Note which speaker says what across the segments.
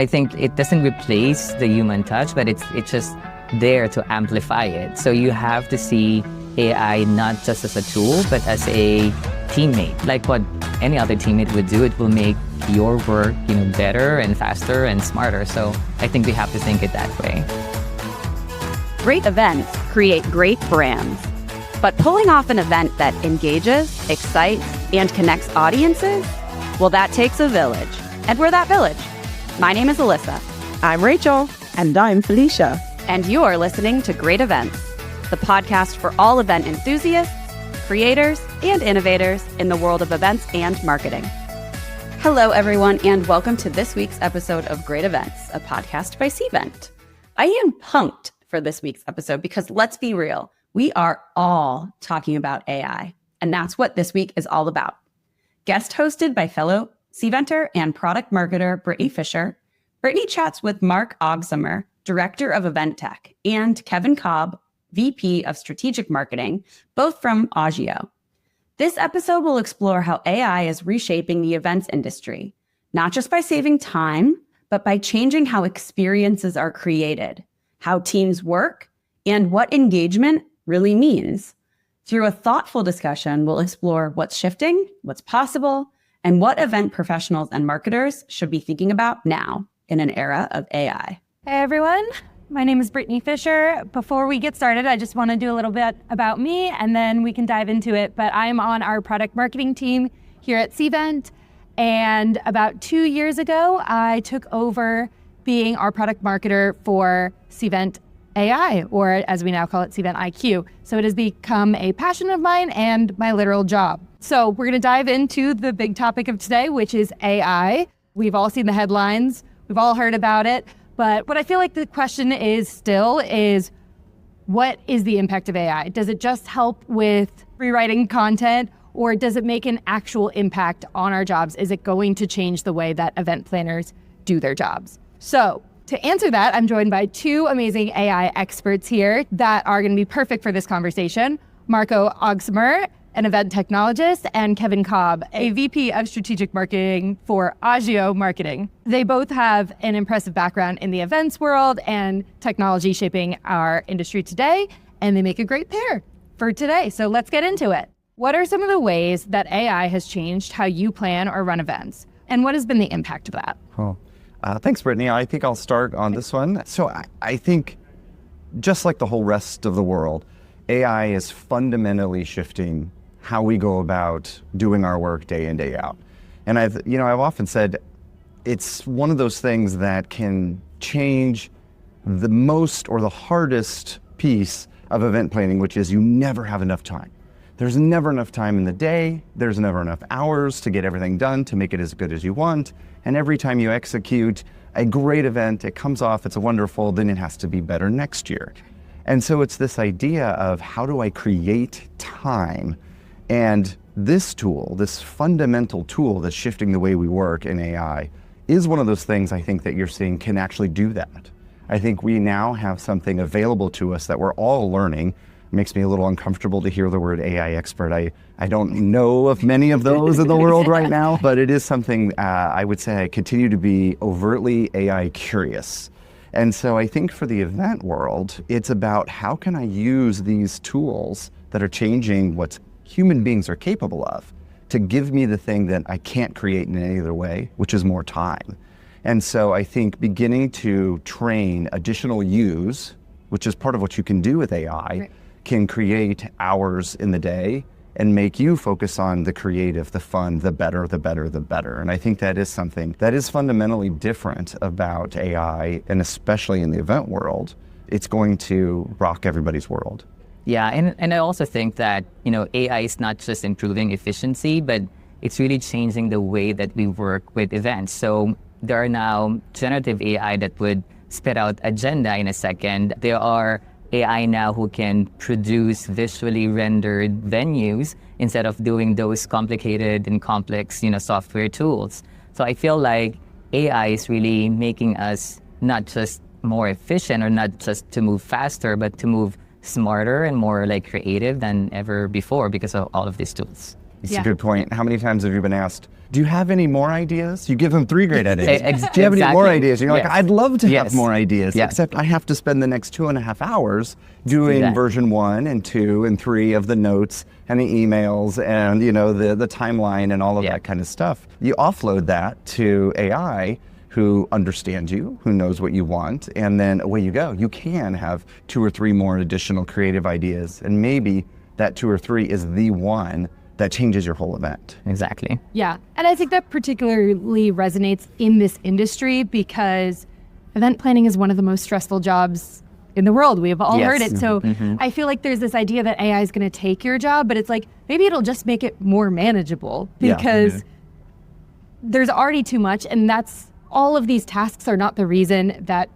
Speaker 1: I think it doesn't replace the human touch, but it's just there to amplify it. So you have to see AI not just as a tool, but as a teammate. Like what any other teammate would do, it will make your work, better and faster and smarter. So I think we have to think it that way.
Speaker 2: Great events create great brands. But pulling off an event that engages, excites, and connects audiences, well, that takes a village. And we're that village. My name is Alyssa.
Speaker 3: I'm Rachel. And I'm Felicia.
Speaker 2: And you're listening to Great Events, the podcast for all event enthusiasts, creators, and innovators in the world of events and marketing. Hello, everyone, and welcome to this week's episode of Great Events, a podcast by Cvent. I am pumped for this week's episode because let's be real, we are all talking about AI, and that's what this week is all about. Guest hosted by fellow Cventer and product marketer Brittany Fisher, Brittany chats with Mark Ogsimer, Director of Event Tech, and Kevin Cobb, VP of Strategic Marketing, both from Augeo. This episode will explore how AI is reshaping the events industry, not just by saving time, but by changing how experiences are created, how teams work, and what engagement really means. Through a thoughtful discussion, we'll explore what's shifting, what's possible, and what event professionals and marketers should be thinking about now in an era of AI.
Speaker 4: Hey everyone, my name is Brittany Fisher. Before we get started, I just want to do a little bit about me and then we can dive into it. But I'm on our product marketing team here at Cvent. And about 2 years ago, I took over being our product marketer for Cvent AI, or as we now call it, Cvent IQ. So it has become a passion of mine and my literal job. So we're going to dive into the big topic of today, which is AI. We've all seen the headlines. We've all heard about it. But what I feel like the question is what is the impact of AI? Does it just help with rewriting content, or does it make an actual impact on our jobs? Is it going to change the way that event planners do their jobs? So to answer that, I'm joined by two amazing AI experts here that are going to be perfect for this conversation. Marco Ogsimer, an event technologist, and Kevin Cobb, a VP of Strategic Marketing for Augeo Marketing. They both have an impressive background in the events world and technology shaping our industry today, and they make a great pair for today. So let's get into it. What are some of the ways that AI has changed how you plan or run events? And what has been the impact of that?
Speaker 5: Cool. Thanks, Brittany. I think I'll start on this one. So I think just like the whole rest of the world, AI is fundamentally shifting how we go about doing our work day in, day out. And I've often said it's one of those things that can change the most or the hardest piece of event planning, which is you never have enough time. There's never enough time in the day. There's never enough hours to get everything done, to make it as good as you want. And every time you execute a great event, it comes off, it's wonderful, then it has to be better next year. And so it's this idea of how do I create time? And this tool, this fundamental tool that's shifting the way we work in AI, is one of those things I think that you're seeing can actually do that. I think we now have something available to us that we're all learning. It makes me a little uncomfortable to hear the word AI expert. I don't know of many of those in the world right now, but it is something I would say I continue to be overtly AI curious. And so I think for the event world, it's about how can I use these tools that are changing what human beings are capable of to give me the thing that I can't create in any other way, which is more time. And so I think beginning to train additional use, which is part of what you can do with AI, right, can create hours in the day and make you focus on the creative, the fun, the better, the better, the better. And I think that is something that is fundamentally different about AI, and especially in the event world. It's going to rock everybody's world.
Speaker 1: Yeah, and I also think that, AI is not just improving efficiency, but it's really changing the way that we work with events. So there are now generative AI that would spit out agenda in a second. There are AI now who can produce visually rendered venues instead of doing those complicated and complex, software tools. So I feel like AI is really making us not just more efficient or not just to move faster, but to move smarter and more creative than ever before because of all of these tools.
Speaker 5: It's a good point. How many times have you been asked, do you have any more ideas? You give them 3 great ideas. Do you have any more ideas? And you're like, I'd love to have more ideas, except I have to spend the next 2.5 hours doing version 1 and 2 and 3 of the notes and the emails and, you know, the timeline and all of that kind of stuff. You offload that to AI, who understands you, who knows what you want, and then away you go. You can have 2 or 3 more additional creative ideas, and maybe that 2 or 3 is the one that changes your whole event.
Speaker 1: Exactly.
Speaker 4: Yeah. And I think that particularly resonates in this industry because event planning is one of the most stressful jobs in the world. We have all heard it. So I feel like there's this idea that AI is going to take your job, but it's like, maybe it'll just make it more manageable because there's already too much. And all of these tasks are not the reason that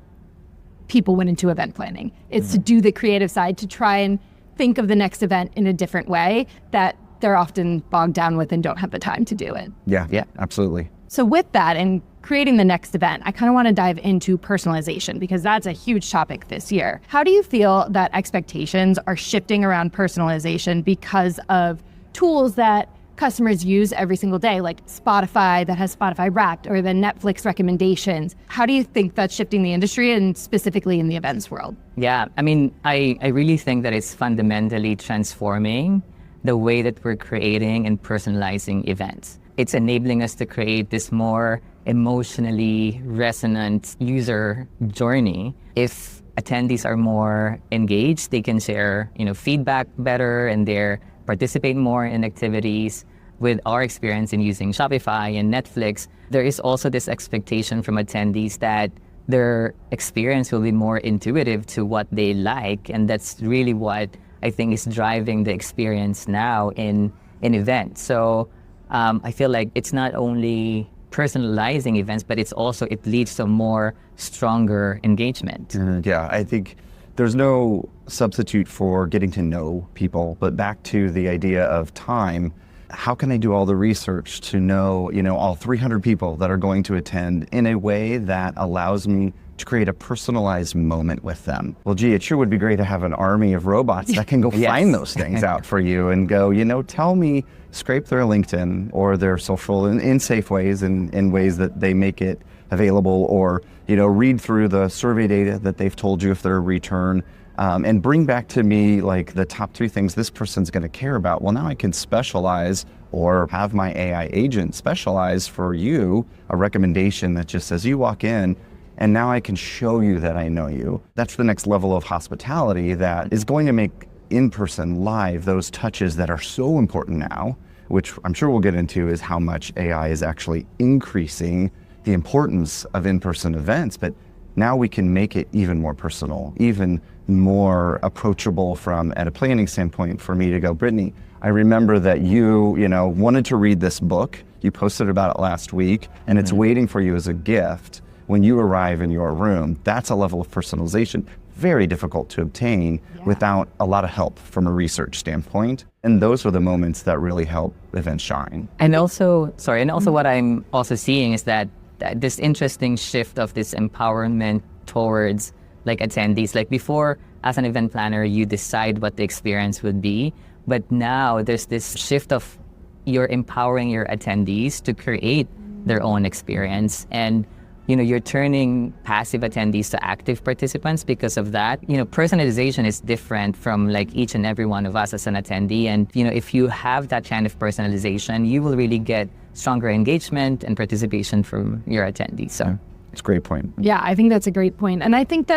Speaker 4: people went into event planning. It's to do the creative side, to try and think of the next event in a different way that they're often bogged down with and don't have the time to do it.
Speaker 5: Yeah, absolutely.
Speaker 4: So with that and creating the next event, I kind of want to dive into personalization because that's a huge topic this year. How do you feel that expectations are shifting around personalization because of tools that customers use every single day, like Spotify that has Spotify Wrapped or the Netflix recommendations? How do you think that's shifting the industry and specifically in the events world?
Speaker 1: Yeah, I mean, I really think that it's fundamentally transforming the way that we're creating and personalizing events. It's enabling us to create this more emotionally resonant user journey. If attendees are more engaged, they can share, feedback better and they participate more in activities. With our experience in using Shopify and Netflix, there is also this expectation from attendees that their experience will be more intuitive to what they like, and that's really what I think is driving the experience now in events. So I feel like it's not only personalizing events, but it leads to more stronger engagement.
Speaker 5: Yeah, I think there's no substitute for getting to know people, but back to the idea of time, how can I do all the research to know, all 300 people that are going to attend in a way that allows me to create a personalized moment with them? Well, gee, it sure would be great to have an army of robots that can go find those things out for you and go, tell me, scrape their LinkedIn or their social in safe ways and in ways that they make it available, or, read through the survey data that they've told you if they're a return, and bring back to me like the top 3 things this person's going to care about. Well, now I can specialize or have my AI agent specialize for you a recommendation that just says you walk in, and now I can show you that I know you. That's the next level of hospitality that is going to make in-person live those touches that are so important now, which I'm sure we'll get into, is how much AI is actually increasing the importance of in-person events. But now we can make it even more personal, even more approachable at a planning standpoint for me to go, Brittany, I remember that you wanted to read this book. You posted about it last week, and it's waiting for you as a gift when you arrive in your room. That's a level of personalization very difficult to obtain without a lot of help from a research standpoint. And those are the moments that really help events shine.
Speaker 1: And also what I'm also seeing is that this interesting shift of this empowerment towards like attendees. Like before, as an event planner, you decide what the experience would be. But now there's this shift of you're empowering your attendees to create their own experience. And you're turning passive attendees to active participants because of that. Personalization is different from like each and every one of us as an attendee. And, if you have that kind of personalization, you will really get stronger engagement and participation from your attendees. So
Speaker 5: it's a great point.
Speaker 4: Yeah, I think that's a great point. And I think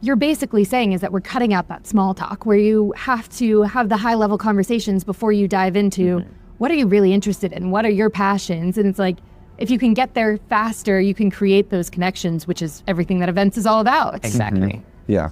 Speaker 4: you're basically saying is that we're cutting out that small talk where you have to have the high level conversations before you dive into what are you really interested in? What are your passions? And it's like, if you can get there faster, you can create those connections, which is everything that events is all about.
Speaker 1: Exactly.
Speaker 5: Yeah.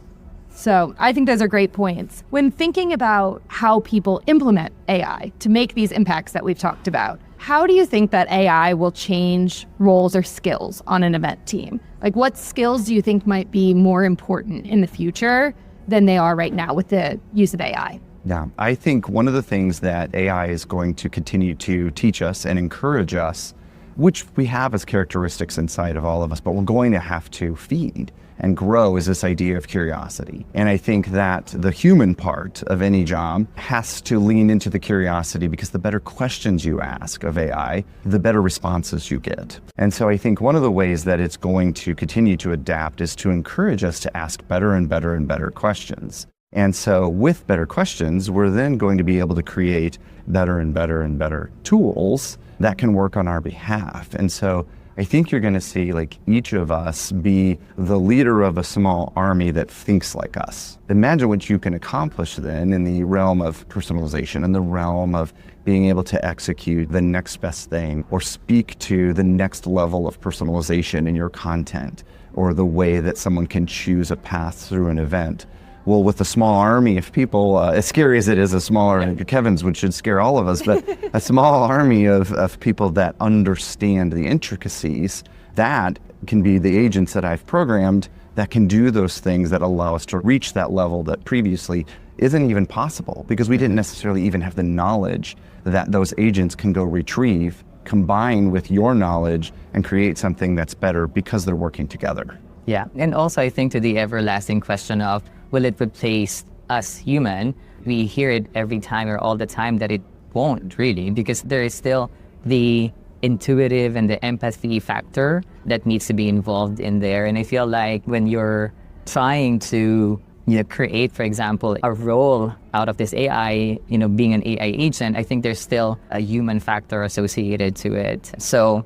Speaker 4: So I think those are great points. When thinking about how people implement AI to make these impacts that we've talked about, how do you think that AI will change roles or skills on an event team? Like what skills do you think might be more important in the future than they are right now with the use of AI?
Speaker 5: Yeah, I think one of the things that AI is going to continue to teach us and encourage us which we have as characteristics inside of all of us, but we're going to have to feed and grow, is this idea of curiosity. And I think that the human part of any job has to lean into the curiosity, because the better questions you ask of AI, the better responses you get. And so I think one of the ways that it's going to continue to adapt is to encourage us to ask better and better and better questions. And so with better questions, we're then going to be able to create better and better and better tools that can work on our behalf. And so I think you're going to see like each of us be the leader of a small army that thinks like us. Imagine what you can accomplish then in the realm of personalization, in the realm of being able to execute the next best thing, or speak to the next level of personalization in your content, or the way that someone can choose a path through an event. Well, with a small army of people, as scary as it is, a small army of Kevin's, which should scare all of us, but a small army of people that understand the intricacies, that can be the agents that I've programmed that can do those things that allow us to reach that level that previously isn't even possible, because we didn't necessarily even have the knowledge that those agents can go retrieve, combine with your knowledge, and create something that's better because they're working together.
Speaker 1: Yeah, and also I think to the everlasting question of, will it replace us human? We hear it every time or all the time that it won't really, because there is still the intuitive and the empathy factor that needs to be involved in there. And I feel like when you're trying to create, for example, a role out of this AI, being an AI agent, I think there's still a human factor associated to it. So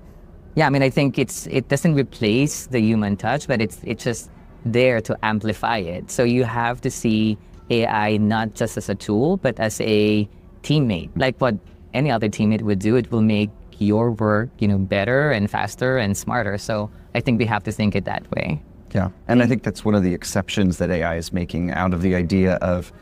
Speaker 1: yeah, I mean, I think it doesn't replace the human touch, but it's just there to amplify it. So you have to see AI not just as a tool, but as a teammate. Like what any other teammate would do, it will make your work, better and faster and smarter. So I think we have to think it that way.
Speaker 5: Yeah, and I think that's one of the exceptions that AI is making out of the idea of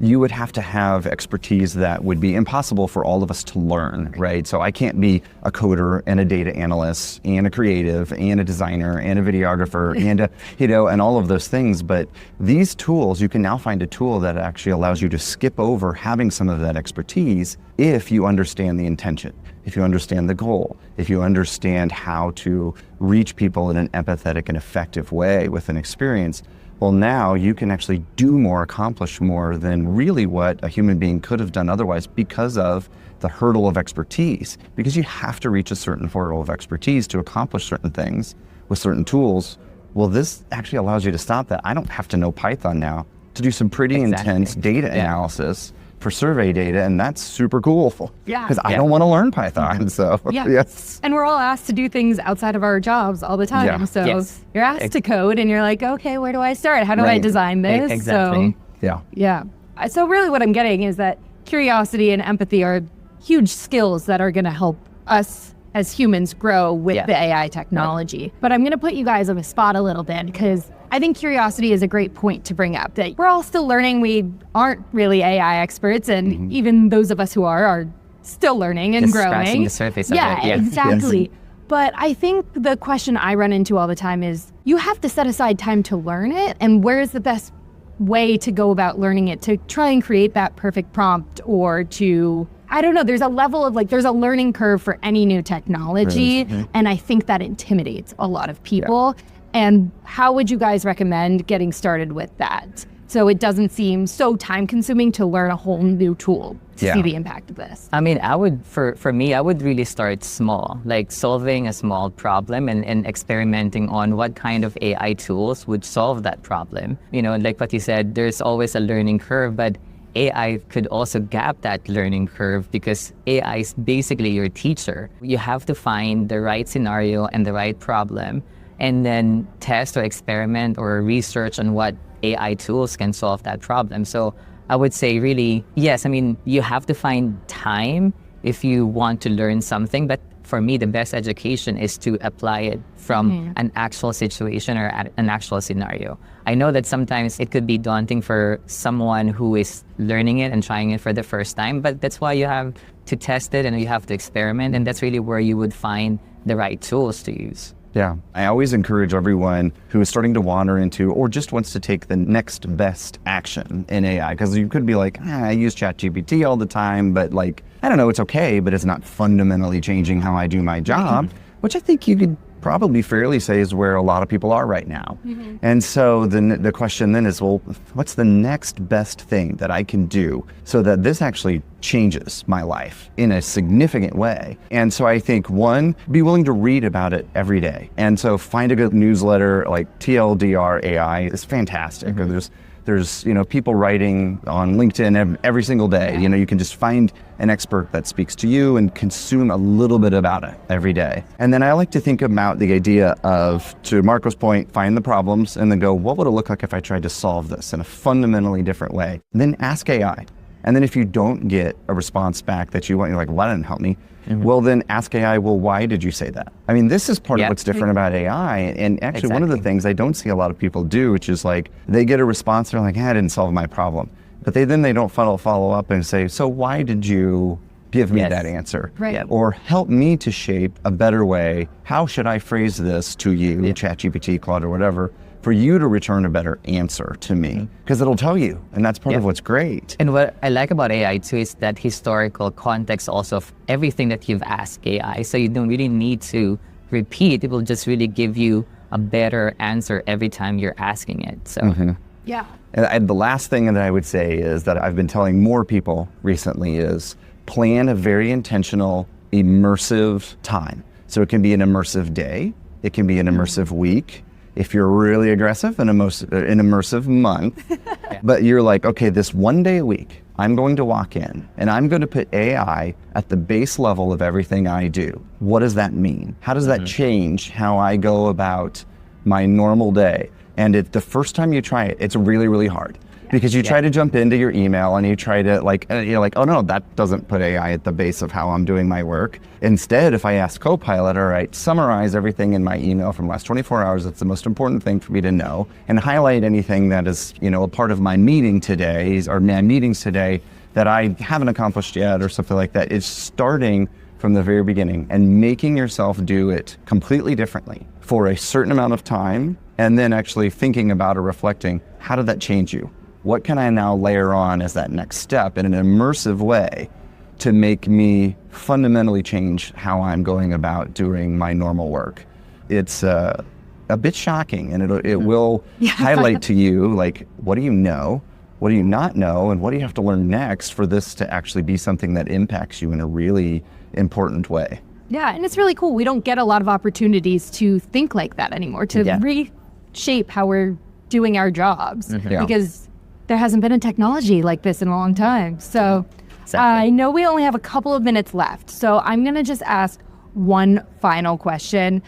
Speaker 5: you would have to have expertise that would be impossible for all of us to learn, right? So I can't be a coder and a data analyst and a creative and a designer and a videographer and and all of those things. But these tools, you can now find a tool that actually allows you to skip over having some of that expertise if you understand the intention, if you understand the goal, if you understand how to reach people in an empathetic and effective way with an experience. Well, now you can actually do more, accomplish more than really what a human being could have done otherwise, because of the hurdle of expertise. Because you have to reach a certain hurdle of expertise to accomplish certain things with certain tools. Well, this actually allows you to stop that. I don't have to know Python now to do some pretty intense data analysis for survey data, and that's super cool.
Speaker 4: Yeah.
Speaker 5: Because I don't want to learn Python, so yes.
Speaker 4: And we're all asked to do things outside of our jobs all the time.
Speaker 5: Yeah.
Speaker 4: So you're asked to code, and you're like, okay, where do I start? How do I design this?
Speaker 1: Exactly.
Speaker 4: So, yeah. So really what I'm getting is that curiosity and empathy are huge skills that are going to help us as humans grow with the AI technology. But I'm going to put you guys on the spot a little bit, because I think curiosity is a great point to bring up, that we're all still learning. We aren't really AI experts, and even those of us who are still learning and growing.
Speaker 1: Scratching the surface of it.
Speaker 4: Yeah, exactly. But I think the question I run into all the time is, you have to set aside time to learn it, and where is the best way to go about learning it, to try and create that perfect prompt, or to, I don't know, there's a level of there's a learning curve for any new technology, and I think that intimidates a lot of people. And how would you guys recommend getting started with that, so it doesn't seem so time consuming to learn a whole new tool to see the impact of this? I
Speaker 1: mean, for me, I would really start small, like solving a small problem and experimenting on what kind of AI tools would solve that problem. Like what you said, there's always a learning curve, but AI could also gap that learning curve, because AI is basically your teacher. You have to find the right scenario and the right problem, and then test or experiment or research on what AI tools can solve that problem. So I would say really, yes, I mean, you have to find time if you want to learn something, but for me, the best education is to apply it from an actual situation or an actual scenario. I know that sometimes it could be daunting for someone who is learning it and trying it for the first time, but that's why you have to test it and you have to experiment, and that's really where you would find the right tools to use.
Speaker 5: Yeah, I always encourage everyone who is starting to wander into or just wants to take the next best action in AI, because you could be like, I use ChatGPT all the time, but I don't know, it's okay, but it's not fundamentally changing how I do my job. which I think you could probably fairly say is where a lot of people are right now. And so the question then is, well, what's the next best thing that I can do so that this actually changes my life in a significant way? And so I think, one, be willing to read about it every day. And so find a good newsletter like TLDR AI is fantastic. There's people writing on LinkedIn every single day. You can just find an expert that speaks to you and consume a little bit about it every day. And then I like to think about the idea of, to Marco's point, find the problems and then go, what would it look like if I tried to solve this in a fundamentally different way? And then ask AI. And then if you don't get a response back that you want, you're like, well, that didn't help me. Well, then ask AI, well, why did you say that? I mean, this is part of what's different about AI. And actually, one of the things I don't see a lot of people do, which is like, they get a response, they're like, I didn't solve my problem. But they don't follow up and say, so why did you give me that answer?
Speaker 4: Right.
Speaker 5: Or help me to shape a better way. How should I phrase this to you, ChatGPT, Claude, or whatever, for you to return a better answer to me? Because it'll tell you, and that's part of what's great.
Speaker 1: And what I like about AI too is that historical context also of everything that you've asked AI. So you don't really need to repeat. It will just really give you a better answer every time you're asking it. So
Speaker 4: Yeah.
Speaker 5: And the last thing that I would say is that I've been telling more people recently is plan a very intentional, immersive time. So it can be an immersive day. It can be an immersive week. If you're really aggressive, an immersive month. But you're like, okay, this one day a week, I'm going to walk in and I'm going to put AI at the base level of everything I do. What does that mean? How does that change how I go about my normal day? And the first time you try it, it's really, really hard. Because you try to jump into your email and you try to you're like, oh no, that doesn't put AI at the base of how I'm doing my work. Instead, if I ask Copilot, all right, summarize everything in my email from the last 24 hours, that's the most important thing for me to know, and highlight anything that is, a part of my meeting today or my meetings today that I haven't accomplished yet or something like that. It's starting from the very beginning and making yourself do it completely differently for a certain amount of time, and then actually thinking about or reflecting, how did that change you? What can I now layer on as that next step in an immersive way to make me fundamentally change how I'm going about doing my normal work? It's a bit shocking, and it will highlight to you, like, what do you know? What do you not know? And what do you have to learn next for this to actually be something that impacts you in a really important way?
Speaker 4: Yeah, and it's really cool. We don't get a lot of opportunities to think like that anymore, to reshape how we're doing our jobs, because there hasn't been a technology like this in a long time. So I know we only have a couple of minutes left. So I'm going to just ask one final question.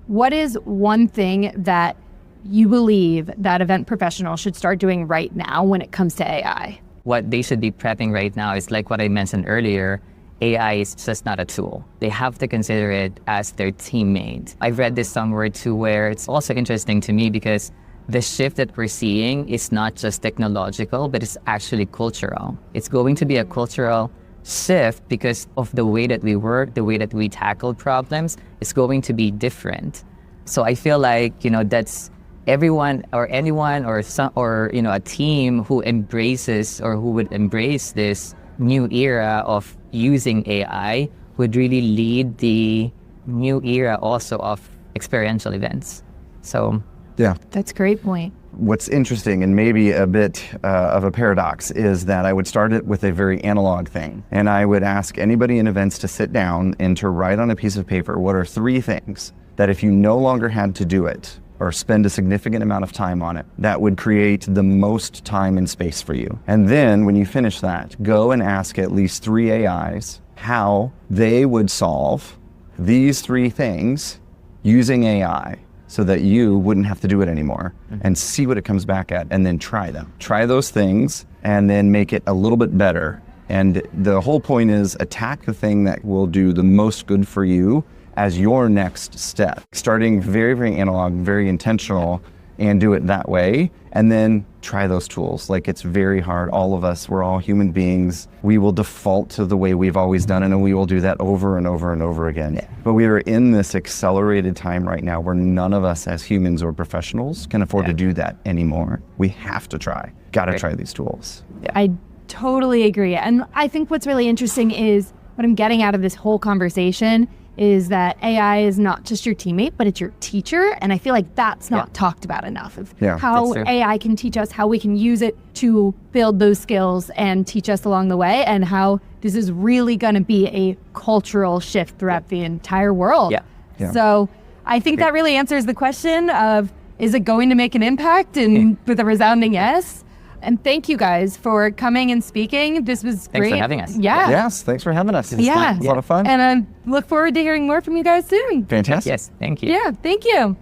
Speaker 4: What is one thing that you believe that event professionals should start doing right now when it comes to AI?
Speaker 1: What they should be prepping right now is like what I mentioned earlier. AI is just not a tool. They have to consider it as their teammate. I've read this somewhere too, where it's also interesting to me because the shift that we're seeing is not just technological, but it's actually cultural. It's going to be a cultural shift because of the way that we work, the way that we tackle problems is going to be different. So I feel like, that's everyone or anyone or a team who embraces or who would embrace this new era of using AI would really lead the new era also of experiential events. So
Speaker 5: yeah,
Speaker 4: that's a great point.
Speaker 5: What's interesting and maybe a bit of a paradox is that I would start it with a very analog thing. And I would ask anybody in events to sit down and to write on a piece of paper, what are 3 things that if you no longer had to do it or spend a significant amount of time on it, that would create the most time and space for you. And then when you finish that, go and ask at least 3 AIs how they would solve these 3 things using AI, so that you wouldn't have to do it anymore, and see what it comes back at, and then try them. Try those things, and then make it a little bit better. And the whole point is attack the thing that will do the most good for you as your next step. Starting very, very analog, very intentional, and do it that way, and then try those tools. Like, it's very hard. All of us, we're all human beings. We will default to the way we've always done it, and we will do that over and over and over again. Yeah. But we are in this accelerated time right now where none of us as humans or professionals can afford to do that anymore. We have to try. Gotta try these tools.
Speaker 4: Yeah. I totally agree. And I think what's really interesting is what I'm getting out of this whole conversation is that AI is not just your teammate, but it's your teacher. And I feel like that's not talked about enough of how AI can teach us, how we can use it to build those skills and teach us along the way, and how this is really going to be a cultural shift throughout the entire world. So I think that really answers the question of, is it going to make an impact? And with a resounding yes. And thank you guys for coming and speaking. This was great.
Speaker 1: Thanks for having us.
Speaker 5: Yes, thanks for having us. It was fun. A lot of fun.
Speaker 4: And I look forward to hearing more from you guys soon.
Speaker 5: Fantastic.
Speaker 1: Yes, thank you.
Speaker 4: Yeah, thank you.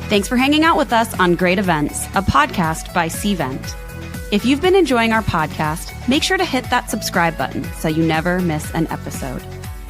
Speaker 2: Thanks for hanging out with us on Great Events, a podcast by Cvent. If you've been enjoying our podcast, make sure to hit that subscribe button so you never miss an episode.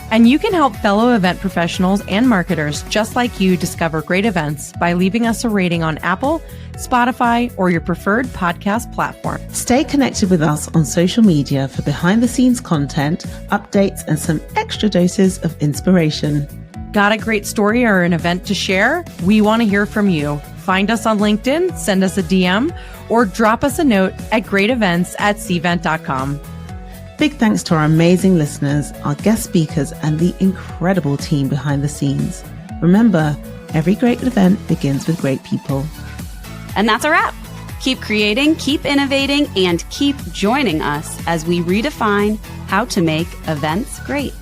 Speaker 3: And you can help fellow event professionals and marketers just like you discover great events by leaving us a rating on Apple, Spotify, or your preferred podcast platform.
Speaker 6: Stay connected with us on social media for behind-the-scenes content, updates, and some extra doses of inspiration.
Speaker 3: Got a great story or an event to share? We want to hear from you. Find us on LinkedIn, send us a DM, or drop us a note at greatevents@cvent.com.
Speaker 6: Big thanks to our amazing listeners, our guest speakers, and the incredible team behind the scenes. Remember, every great event begins with great people.
Speaker 2: And that's a wrap. Keep creating, keep innovating, and keep joining us as we redefine how to make events great.